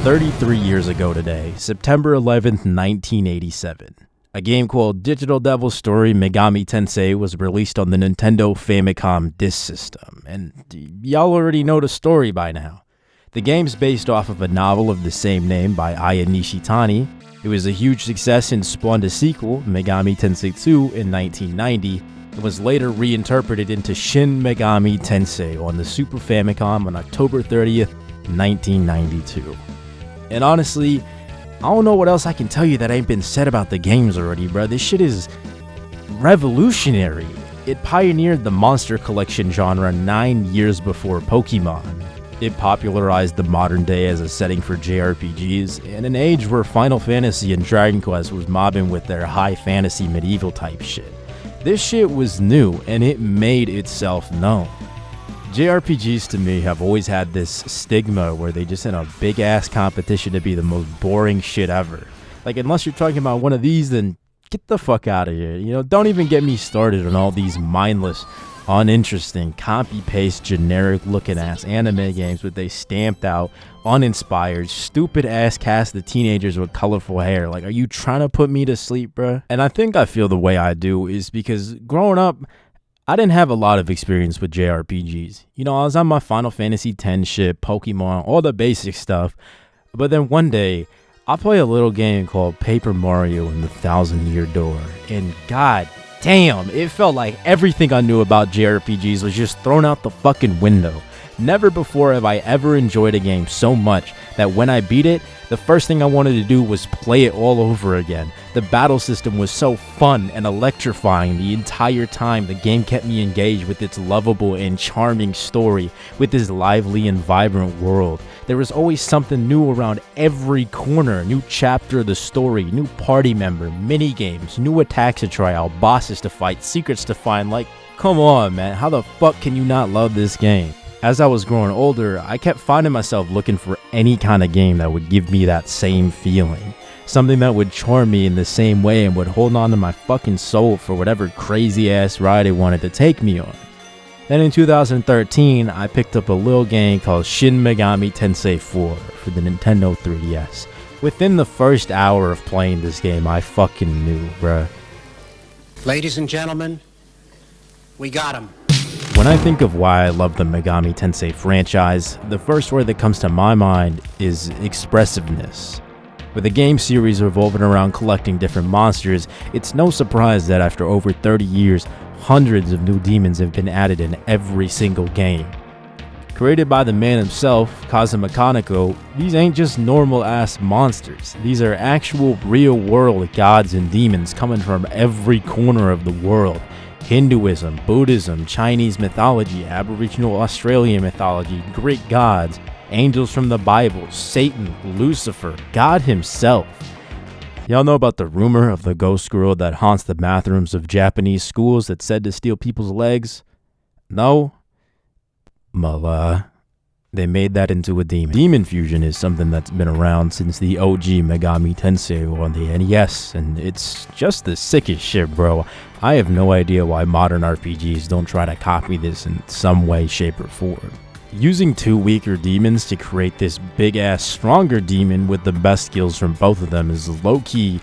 "33 years ago today, September 11th, 1987, a game called Digital Devil's Story Megami Tensei was released on the Nintendo Famicom Disk System, and y'all already know the story by now. The game's based off of a novel of the same name by Aya Nishitani. It was a huge success and spawned a sequel, Megami Tensei 2, in 1990. It was later reinterpreted into Shin Megami Tensei on the Super Famicom on October 30th, 1992. And honestly, I don't know what else I can tell you that ain't been said about the games already, bro. This shit is revolutionary. It pioneered the monster collection genre 9 years before Pokemon. It popularized the modern day as a setting for JRPGs in an age where Final Fantasy and Dragon Quest was mobbing with their high fantasy medieval type shit. This shit was new and it made itself known. JRPGs to me have always had this stigma where they just in a big ass competition to be the most boring shit ever. Like, unless you're talking about one of these, then get the fuck out of here. You know, don't even get me started on all these mindless, uninteresting, copy-paste, generic-looking ass anime games with they stamped out, uninspired, stupid-ass cast of teenagers with colorful hair. Like, are you trying to put me to sleep, bruh? And I think I feel the way I do is because growing up, I didn't have a lot of experience with JRPGs. You know, I was on my Final Fantasy X shit, Pokemon, all the basic stuff. But then one day, I play a little game called Paper Mario and the Thousand-Year Door. And god damn, it felt like everything I knew about JRPGs was just thrown out the fucking window. Never before have I ever enjoyed a game so much that when I beat it, the first thing I wanted to do was play it all over again. The battle system was so fun and electrifying the entire time. The game kept me engaged with its lovable and charming story, with its lively and vibrant world. There was always something new around every corner, new chapter of the story, new party member, mini games, new attacks to try out, bosses to fight, secrets to find. Like, come on, man, how the fuck can you not love this game? As I was growing older, I kept finding myself looking for any kind of game that would give me that same feeling. Something that would charm me in the same way and would hold on to my fucking soul for whatever crazy ass ride it wanted to take me on. Then in 2013, I picked up a little game called Shin Megami Tensei 4 for the Nintendo 3DS. Within the first hour of playing this game, I fucking knew, bruh. Ladies and gentlemen, we got him. When I think of why I love the Megami Tensei franchise, the first word that comes to my mind is expressiveness. With a game series revolving around collecting different monsters, it's no surprise that after over 30 years, hundreds of new demons have been added in every single game. Created by the man himself, Kazuma Kaneko, these ain't just normal ass monsters. These are actual real world gods and demons coming from every corner of the world. Hinduism, Buddhism, Chinese mythology, Aboriginal Australian mythology, Greek gods, angels from the Bible, Satan, Lucifer, God himself. Y'all know about the rumor of the ghost girl that haunts the bathrooms of Japanese schools that's said to steal people's legs? No? Well, they made that into a demon. Demon fusion is something that's been around since the OG Megami Tensei on the NES, and it's just the sickest shit, bro. I have no idea why modern RPGs don't try to copy this in some way, shape, or form. Using two weaker demons to create this big-ass stronger demon with the best skills from both of them is low-key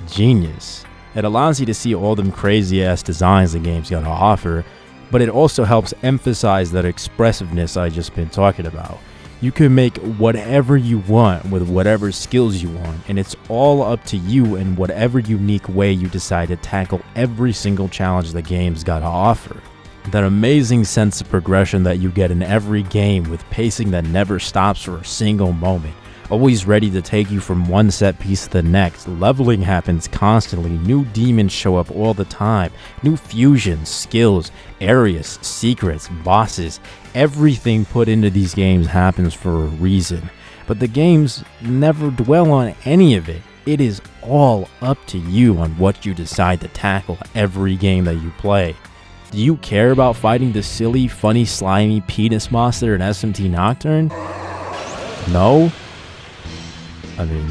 genius. It allows you to see all them crazy-ass designs the game's got to offer, but it also helps emphasize that expressiveness I just been talking about. You can make whatever you want with whatever skills you want, and it's all up to you in whatever unique way you decide to tackle every single challenge the game's got to offer. That amazing sense of progression that you get in every game with pacing that never stops for a single moment. Always ready to take you from one set piece to the next. Leveling happens constantly, new demons show up all the time, new fusions, skills, areas, secrets, bosses, everything put into these games happens for a reason. But the games never dwell on any of it. It is all up to you on what you decide to tackle every game that you play. Do you care about fighting the silly, funny, slimy penis monster in SMT Nocturne? No? I mean,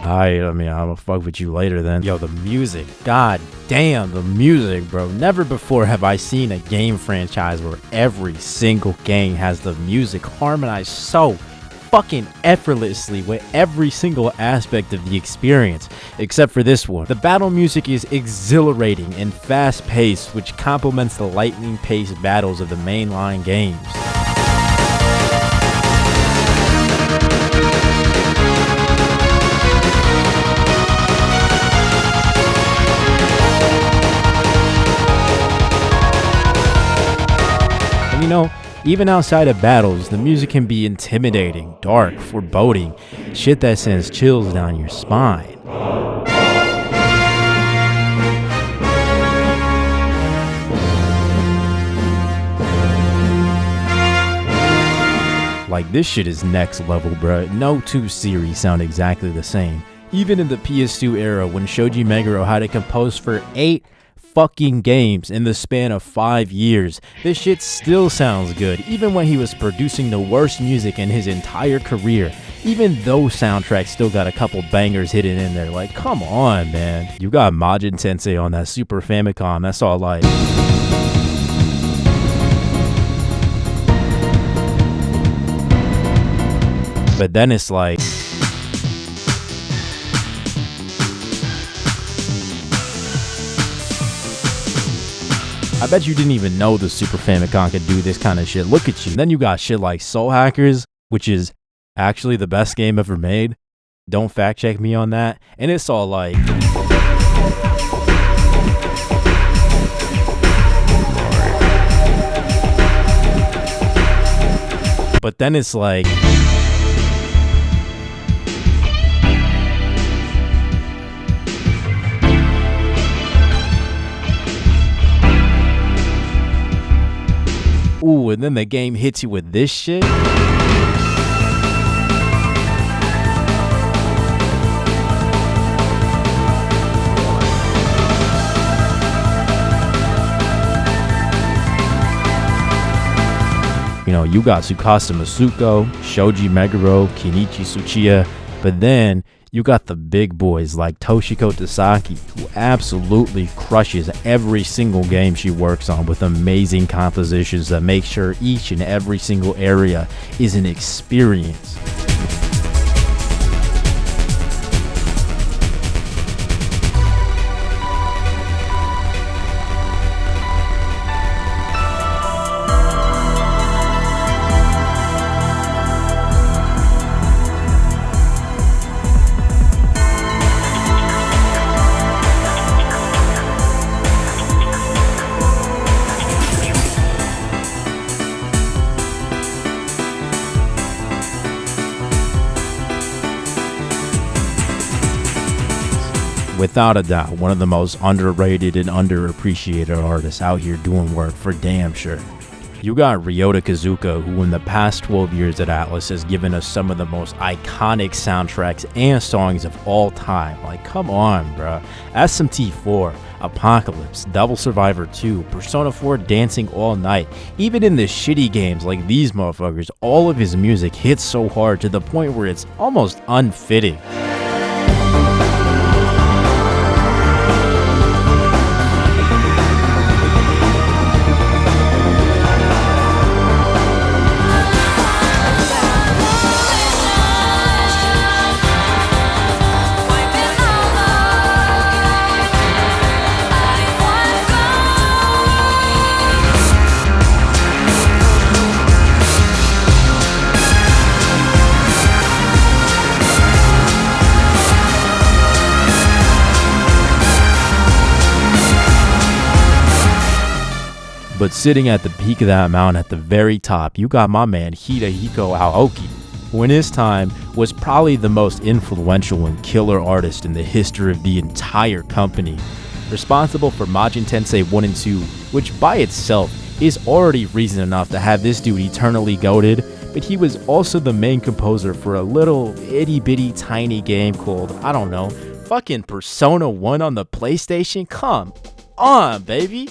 Alright, I mean, I'm gonna fuck with you later then. Yo, the music. God damn, the music, bro. Never before have I seen a game franchise where every single game has the music harmonized so fucking effortlessly with every single aspect of the experience, except for this one. The battle music is exhilarating and fast-paced, which complements the lightning-paced battles of the mainline games. And you know, even outside of battles, the music can be intimidating, dark, foreboding, shit that sends chills down your spine. Like, this shit is next level, bruh. No two series sound exactly the same. Even in the PS2 era, when Shoji Meguro had to compose for 8 fucking games in the span of 5 years, this shit still sounds good, even when he was producing the worst music in his entire career. Even those soundtracks still got a couple bangers hidden in there. Like, come on, man. You got Megami Tensei on that Super Famicom, that's all like. But then it's like, I bet you didn't even know the Super Famicom could do this kind of shit. Look at you. And then you got shit like Soul Hackers, which is actually the best game ever made. Don't fact check me on that. And it's all like, but then it's like, ooh, and then the game hits you with this shit. You know, you got Tsukasa Masuko, Shoji Meguro, Kenichi Tsuchiya, but then you got the big boys like Toshiko Tasaki, who absolutely crushes every single game she works on with amazing compositions that make sure each and every single area is an experience. Without a doubt, one of the most underrated and underappreciated artists out here doing work for damn sure. You got Ryota Kazuka, who in the past 12 years at Atlus has given us some of the most iconic soundtracks and songs of all time. Like, come on, bruh. SMT4, Apocalypse, Devil Survivor 2, Persona 4 Dancing All Night. Even in the shitty games like these motherfuckers, all of his music hits so hard to the point where it's almost unfitting. But sitting at the peak of that mountain at the very top, you got my man Hidehiko Aoki, who in his time was probably the most influential and killer artist in the history of the entire company, responsible for Megami Tensei 1 and 2, which by itself is already reason enough to have this dude eternally goated, but he was also the main composer for a little itty bitty tiny game called, I don't know, fucking Persona 1 on the PlayStation? Come on, baby!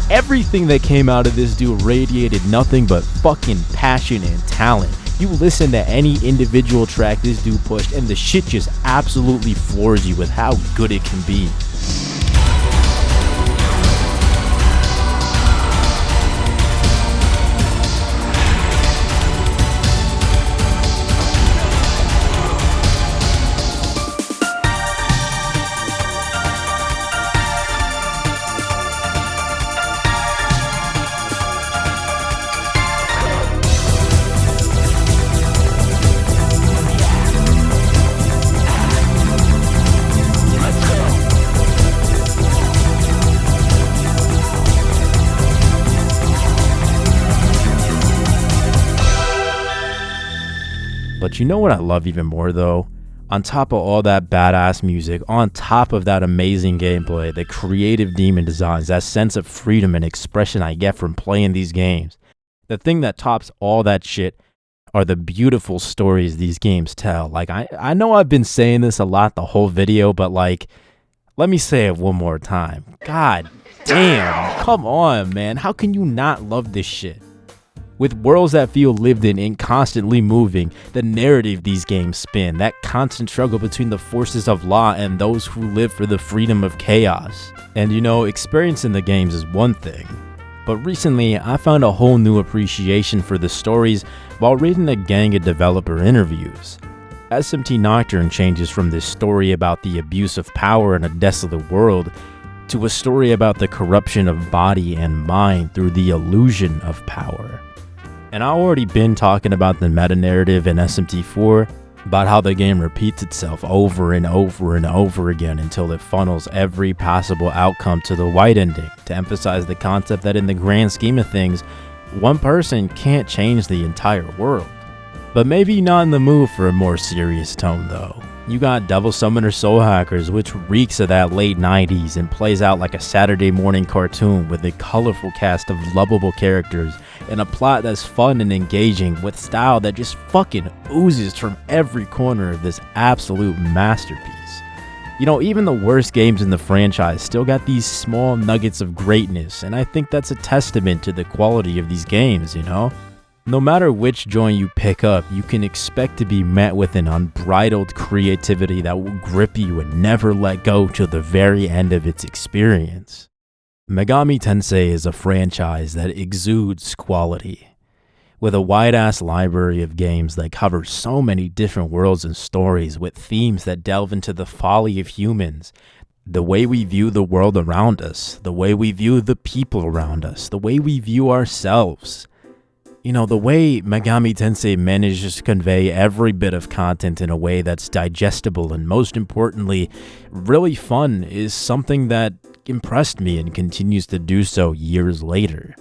Everything that came out of this dude radiated nothing but fucking passion and talent. You listen to any individual track this dude pushed and the shit just absolutely floors you with how good it can be. But you know what I love even more though? On top of all that badass music, on top of that amazing gameplay, the creative demon designs, that sense of freedom and expression I get from playing these games, the thing that tops all that shit are the beautiful stories these games tell. Like, I know I've been saying this a lot the whole video, but like, let me say it one more time. God damn, come on, man. How can you not love this shit? With worlds that feel lived in and constantly moving, the narrative these games spin, that constant struggle between the forces of law and those who live for the freedom of chaos. And you know, experiencing the games is one thing, but recently I found a whole new appreciation for the stories while reading a gang of developer interviews. SMT Nocturne changes from this story about the abuse of power in a desolate world to a story about the corruption of body and mind through the illusion of power. And I've already been talking about the meta-narrative in SMT4, about how the game repeats itself over and over and over again until it funnels every possible outcome to the white ending, to emphasize the concept that in the grand scheme of things, one person can't change the entire world. But maybe not in the mood for a more serious tone though. You got Devil Summoner Soul Hackers, which reeks of that late 90s and plays out like a Saturday morning cartoon with a colorful cast of lovable characters and a plot that's fun and engaging with style that just fucking oozes from every corner of this absolute masterpiece. You know, even the worst games in the franchise still got these small nuggets of greatness, and I think that's a testament to the quality of these games, you know? No matter which joint you pick up, you can expect to be met with an unbridled creativity that will grip you and never let go till the very end of its experience. Megami Tensei is a franchise that exudes quality. With a wide-ass library of games that cover so many different worlds and stories with themes that delve into the folly of humans, the way we view the world around us, the way we view the people around us, the way we view ourselves. You know, the way Megami Tensei manages to convey every bit of content in a way that's digestible and most importantly, really fun is something that impressed me and continues to do so years later.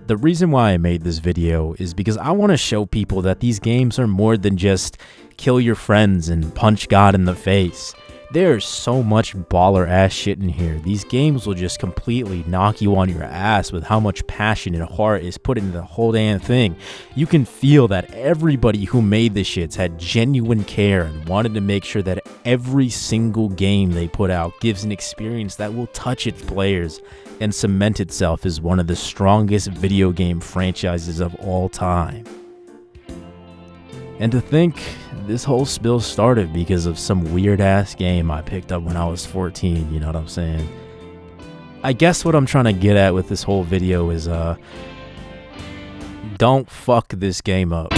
The reason why I made this video is because I want to show people that these games are more than just kill your friends and punch God in the face. There's so much baller ass shit in here. These games will just completely knock you on your ass with how much passion and heart is put into the whole damn thing. You can feel that everybody who made the shits had genuine care and wanted to make sure that every single game they put out gives an experience that will touch its players and cement itself as one of the strongest video game franchises of all time. And to think this whole spill started because of some weird ass game I picked up when I was 14, you know what I'm saying? I guess what I'm trying to get at with this whole video is don't fuck this game up.